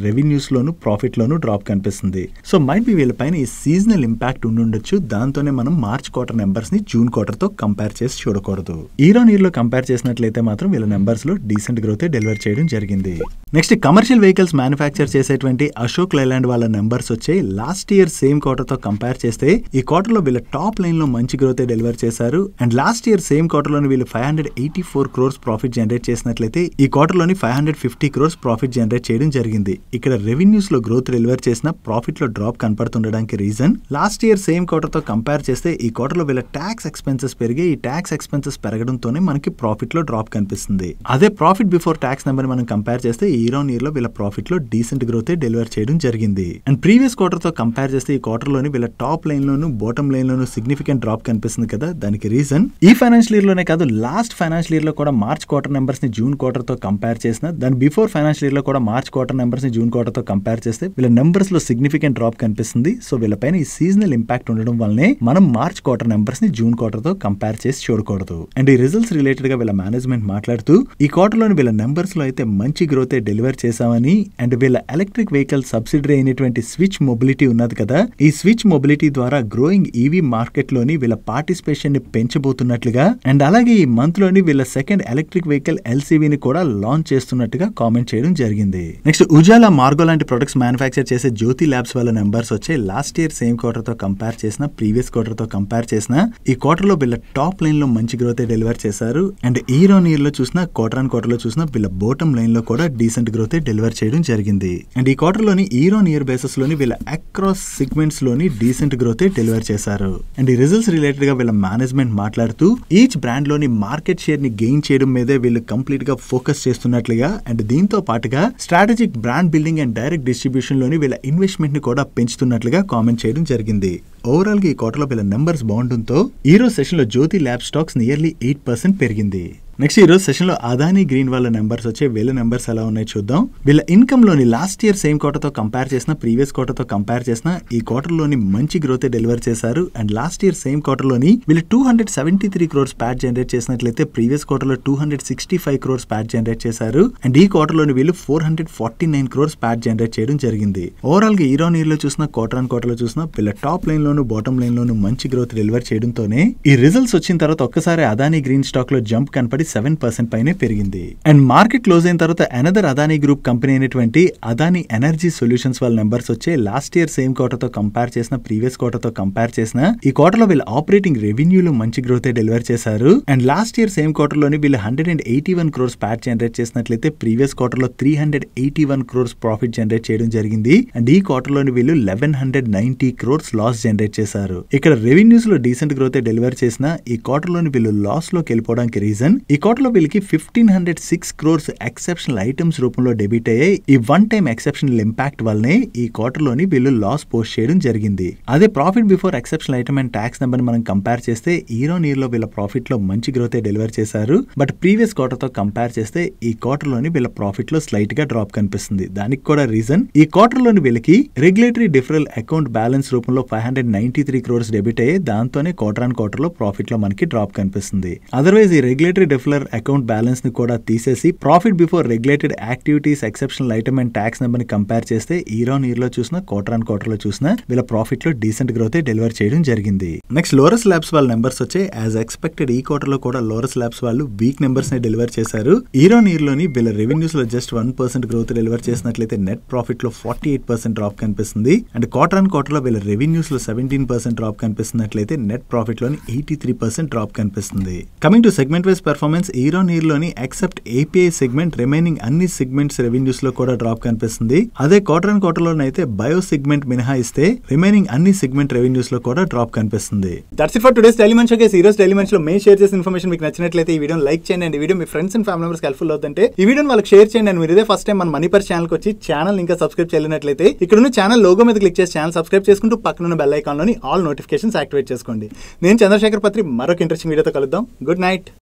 రెవెన్యూస్ లోను ప్రాఫిట్ లోను డ్రాప్ కనిపిస్తుంది. సో మైట్ బి వీళ్ళ పైన ఈ సీజనల్ ఇంపాక్ట్ ఉండుండొచ్చు. దాంతోనే మనం మార్చ్ క్వార్టర్ నెంబర్స్ ని జూన్ క్వార్టర్ తో కంపేర్ చేసి చూడకూడదు. ఇయర్ ఆన్ ఇయర్ లో కంపేర్ చేసినట్లయితే మాత్రం వీళ్ళ నెంబర్స్ లో డీసెంట్ గ్రోత్ డెలివర్ చేయడం జరిగింది. నెక్స్ట్ కమర్షియల్ వెహికల్స్ మ్యానుఫ్యాక్చర్ చేసేటువంటి అశోక్ లైలాండ్ వాళ్ళ నెంబర్స్ వచ్చాయి. లాస్ట్ ఇయర్ సేమ్ క్వార్టర్ తో కంపేర్ చేస్తే ఈ క్వార్టర్ లో వీళ్ళ టాప్ లైన్ లో మంచి గ్రోత్ డెలివర్ చేశారు. And last year same quarter లోని వీళ్ళు 584 crores ప్రాఫిట్ జనరేట్ చేసినట్లయితే ఈ క్వార్టర్ లోని 550 crores ప్రాఫిట్ జనరేట్ చేయడం జరిగింది. ఇక్కడ రెవెన్యూస్ లో గ్రోత్ డెలివర్ చేసిన ప్రాఫిట్ లో డ్రాప్ కనపడుతుండడానికి reason last year same quarter తో కంపేర్ చేస్తే ఈ క్వార్టర్ లో వీళ్ళ ట్యాక్స్ ఎక్స్పెన్సెస్ పెరిగి ఈ ట్యాక్స్ ఎక్స్పెన్సెస్ పెరగడంతోనే మనకి ప్రాఫిట్ లో డ్రాప్ కనిపిస్తుంది. అదే ప్రాఫిట్ బిఫోర్ ట్యాక్స్ నెంబర్ మనం కంపేర్ చేస్తే ఇయర్ ఆన్ ఇయర్ లో వీళ్ళ ప్రాఫిట్ లో డీసెంట్ గ్రోత్ గ్రోత్ డెలివర్ చేయడం జరిగింది. అండ్ ప్రీవియస్ క్వార్టర్ తో కంపేర్ చేస్తే ఈ క్వార్టర్ లోని వీళ్ళ టాప్ లైన్ లోను బాటమ్ లైన్ లోను సిగ్నిఫికెంట్ డ్రాప్ కనిపిస్తుంది కదా. దానికి రీజన్ ఈ ఫైనాన్షియల్ ఇయర్ లోనే కాదు, లాస్ట్ ఫైనాన్షియల్ ఇయర్ లో కూడా మార్చ్ క్వార్టర్ నెంబర్స్ ని జూన్ క్వార్టర్ తో కంపేర్ చేసిన, దాని బిఫోర్ ఫైనాన్షియల్ ఇయర్ లో కూడా మార్చ్ క్వార్టర్ నెంబర్స్ ని జూన్ క్వార్టర్ తో కంపేర్ చేస్తే వీళ్ళ నెంబర్స్ లో సిగ్నిఫికెంట్ డ్రాప్ కనిపిస్తుంది. సో వీళ్ళపైన ఈ సీజనల్ ఇంపాక్ట్ ఉండడం వల్లనే మనం మార్చ్ క్వార్టర్ నెంబర్స్ ని జూన్ క్వార్టర్ తో కంపేర్ చేసి చూడకూడదు. అండ్ ఈ రిజల్ట్స్ రిలేటెడ్ గా వీళ్ళ మేనేజ్మెంట్ మాట్లాడుతూ ఈ క్వార్టర్ లోని వీళ్ళ నెంబర్స్ లో అయితే మంచి గ్రోత్ డెలివర్ చేశామని, అండ్ వీళ్ళ ఎలక్ట్రిక్ వెహికల్ సబ్సిడరీ అయినటువంటి స్విచ్ మొబిలిటీ ఉన్నది కదా, ఈ స్విచ్ మొబిలిటీ ద్వారా గ్రోయింగ్ ఈవీ మార్కెట్ లోని వీళ్ళ పార్టిసిపేషన్ ని పెంచబోతున్నట్లుగా, అండ్ అలాగే ఈ మంత్ లోని వీళ్ళ సెకండ్ ఎలక్ట్రిక్ వెహికల్ ఎల్సీవీ ని కూడా లాంచ్ చేస్తున్నట్టుగా కామెంట్ చేయడం జరిగింది. నెక్స్ట్ ఉజాలా మార్గో లాంటి ప్రొడక్ట్స్ మ్యానుఫ్యాక్చర్ చేసే జ్యోతి ల్యాబ్స్ వాళ్ళ నెంబర్స్ వచ్చాయి. లాస్ట్ ఇయర్ సేమ్ క్వార్టర్ తో కంపేర్ చేసిన, ప్రీవియస్ క్వార్టర్ తో కంపేర్ చేసిన ఈ క్వార్టర్ లో వీళ్ళ టాప్ లైన్ లో మంచి గ్రోత్ డెలివర్ చేశారు. అండ్ ఇయర్ ఆన్ ఇయర్ లో చూసిన, క్వార్టర్ ఆన్ క్వార్టర్ లో చూసిన వీళ్ళ బాటమ్ లైన్ లో కూడా డీసెంట్ గ్రోత్ డెలివర్ చేయడం జరిగింది. అండ్ ఈ క్వార్టర్ లోని ఇయర్ ఆన్ ఇయర్ బేసిస్ లోని వీళ్ళ అక్రాస్ సెగ్మెంట్స్ లోని డీసెంట్ గ్రోత్ డెలివర్ చేశారు. అండ్ ఈ రిజల్ట్స్ రిలేటెడ్ గా వీళ్ళ మేనేజ్మెంట్ మాట్లాడుతూ ఈచ్ బ్రాండ్ లోని మార్కెట్ షేర్ ని గెయిన్ చేయడం మీదే వీళ్ళు కంప్లీట్ గా ఫోకస్ చేస్తున్నట్లుగా, అండ్ దీంతో పాటుగా strategic brand building and direct distribution లోని వీళ్ళ ఇన్వెస్ట్మెంట్ ని కూడా పెంచుతున్నట్లుగా కామెంట్ చేయడం జరిగింది. ఓవరాల్ గా ఈ క్వార్టర్ లో వీళ్ళ నెంబర్స్ బాగుండటంతో ఈ రోజు సెషన్ లో జ్యోతి ల్యాబ్ స్టాక్స్ నియర్లీ 8% పెరిగింది. నెక్స్ట్ ఈ రోజు సెషన్ లో అదానీ గ్రీన్ వాళ్ళ నెంబర్స్ వచ్చే, వీళ్ళ నెంబర్స్ ఎలా ఉన్నాయి చూద్దాం. వీళ్ళ ఇన్కమ్ లోని లాస్ట్ ఇయర్ సేమ్ క్వార్టర్ తో కంపేర్ చేసిన, ప్రీవియస్ క్వార్టర్ తో కంపేర్ చేసిన ఈ క్వార్టర్ లోని మంచి గ్రోత్ డెలివర్ చేశారు. And last year same quarter లోని వీళ్ళు 273 crores ప్యాట్ జనరేట్ చేసినట్లయితే ప్రీవియస్ క్వార్టర్ లో 265 crores ప్యాట్ జనరేట్ చేశారు. అండ్ ఈ క్వార్టర్ లోని వీళ్ళు 449 crores ప్యాట్ జనరేట్ చేయడం జరిగింది. ఓవరాల్ గా ఇయర్ ఆన్ ఇయర్ లో చూసిన, క్వార్టర్ ఆన్ క్వార్టర్ లో చూసిన వీళ్ళ టాప్ లైన్ లోను బాటమ్ లైన్ లోను మంచి గ్రోత్ డెలివర్ చేయడంతోనే ఈ రిజల్ట్స్ వచ్చిన తర్వాత ఒక్కసారి అదానీ గ్రీన్ స్టాక్ లో జంప్ కనపడి 7% పైనే పెరిగింది. అండ్ మార్కెట్ క్లోజ్ అయిన తర్వాత అనదర్ అదానీ గ్రూప్ కంపెనీ అయినటువంటి అదానీ ఎనర్జీ సొల్యూషన్స్ వాళ్ళ నెంబర్స్ వచ్చే, లాస్ట్ ఇయర్ సేమ్ క్వార్టర్ తో కంపేర్ చేసిన, ప్రీవియస్ క్వార్టర్ తో కంపేర్ చేసిన ఈ క్వార్టర్ లో వీళ్ళ ఆపరేటింగ్ రెవెన్యూలో మంచి గ్రోత్ డెలివర్ చేశారు. And last year same quarter లోని వీళ్ళు 181 crores ప్యాట్ జనరేట్ చేసినట్లయితే ప్రీవియస్ క్వార్టర్ లో 381 crores ప్రాఫిట్ జనరేట్ చేయడం జరిగింది. అండ్ ఈ క్వార్టర్ లోని వీళ్ళు 1190 crores లాస్ జనరేట్ చేశారు. ఇక్కడ రెవెన్యూస్ లో డీసెంట్ గ్రోత్ డెలివర్ చేసిన ఈ క్వార్టర్ లోని వీళ్ళు లాస్ లోకి వెళ్ళిపోవడానికి రీజన్ ఈ క్వార్టర్ లో వీళ్ళకి 1506 crores ఎక్సెప్షనల్ ఐటమ్స్ రూపంలో డెబిట్ అయ్యాయి. ఈ వన్ టైమ్ ఎక్సెప్షనల్ ఇంపాక్ట్ వల్లనే ఈ క్వార్టర్ లోని వీళ్ళు లాస్ పోస్ట్ చేయడం జరిగింది. అదే profit before exceptional item and tax number మనం కంపేర్ చేస్తే ఇయర్ ఆన్ ఇయర్ లో వీళ్ళ ప్రాఫిట్ లో మంచి గ్రోత్ డెలివర్ చేశారు. బట్ ప్రీవియస్ క్వార్టర్ తో కంపేర్ చేస్తే ఈ క్వార్టర్ లోని వీళ్ళ ప్రాఫిట్ లో స్లైట్ గా డ్రాప్ కనిపిస్తుంది. దానికి కూడా రీజన్ ఈ క్వార్టర్ లోని వీళ్ళకి రెగ్యులేటరీ డిఫరల్ అకౌంట్ బ్యాలెన్స్ రూపంలో 593 crores డెబిట్ అయ్యాయి. దాంతోనే క్వార్టర్ ఆన్ క్వార్టర్ లో ప్రాఫిట్ లో మనకి డ్రాప్ కనిపిస్తుంది. అదర్వైజ్ ఈ రెగ్యులేటరీ డిఫరల్ అకౌంట్ బ్యాలెన్స్ ని కూడా తీసేసి profit before regulated activities exceptional item and tax number ని కంపేర్ చేస్తే ఇయర్ ఆన్ ఇయర్ లో చూసిన, క్వార్టర్ ఆన్ క్వార్టర్ లో చూసిన వీళ్ళ ప్రాఫిట్ లో డీసెంట్ గ్రోత్ డెలివర్ చేయడం జరిగింది. నెక్స్ట్ లోరస్ ల్యాబ్స్ వాళ్ళ నెంబర్స్ వచ్చే, యాజ్ ఎక్స్పెక్టెడ్ ఈ క్వార్టర్ లో కూడా లోరస్ ల్యాబ్స్ వాళ్ళు వీక్ నెంబర్స్ ని డెలివర్ చేశారు. ఇయర్ ఆన్ ఇయర్ లోని వీళ్ళ రెవెన్యూస్ లో జస్ట్ 1% గ్రోత్ డెలివర్ చేసినట్లయితే నెట్ ప్రాఫిట్ లో 48% డ్రాప్ కనిపిస్తుంది. అండ్ క్వార్టర్ ఆన్ క్వార్టర్ లో వీళ్ళ రెవెన్యూస్ లో 17% డ్రాప్ కనిపిస్తున్నట్లయితే నెట్ ప్రాఫిట్ లోని 83% డ్రాప్ కనిపిస్తుంది. Coming to segment wise performance, year on year లోని ఎక్సెప్ట్ ఏపీఐ సెగ్మెంట్ రిమైనింగ్ అన్ని సెగ్మెంట్స్ రెవెన్యూస్ లో కూడా డ్రాప్ కనిపిస్తుంది. అదే క్వార్టర్ ఆన్ క్వార్టర్ లోనైతే బయో సెగ్మెంట్ మినహాయిస్తే రిమైనింగ్ అన్ని సెగ్మెంట్ రెవెన్యూస్ లో కూడా డ్రాప్ కనిపిస్తుంది. That's it for today's daily munch. ఈ రోజు డైలీ మంచ్ లో మేము షేర్ చేసిన ఇన్ఫర్మేషన్ మీకు నచ్చినట్లయితే ఈ వీడియోని లైక్ చేయండి. అండ్ ఈ video me friends and family members helpful అవుతుంటే ఈ వీడియోని వాళ్ళకి షేర్ చేయండి. అండ్ మీరు ఇదే ఫస్ట్ టైం మన మనీ పర్ ఛానల్ కి వచ్చి ఛానల్ ఇంకా సబ్స్క్రైబ్ చేయలేనట్లయితే ఇక్కడ ఉన్న ఛానల్ లోగో మీద క్లిక్ చేసి ఛానల్ సబ్స్క్రైబ్ చేసుకుంటూ పక్కన బెల్ ఐకాన్ లోని ఆల్ నోటిఫికేషన్స్ యాక్టివేట్ చేసుకోండి. నేను చంద్రశేఖర్ పత్రి మరొక ఇంట్రెస్టింగ్ వీడియోతో కలుద్దాం. Good night.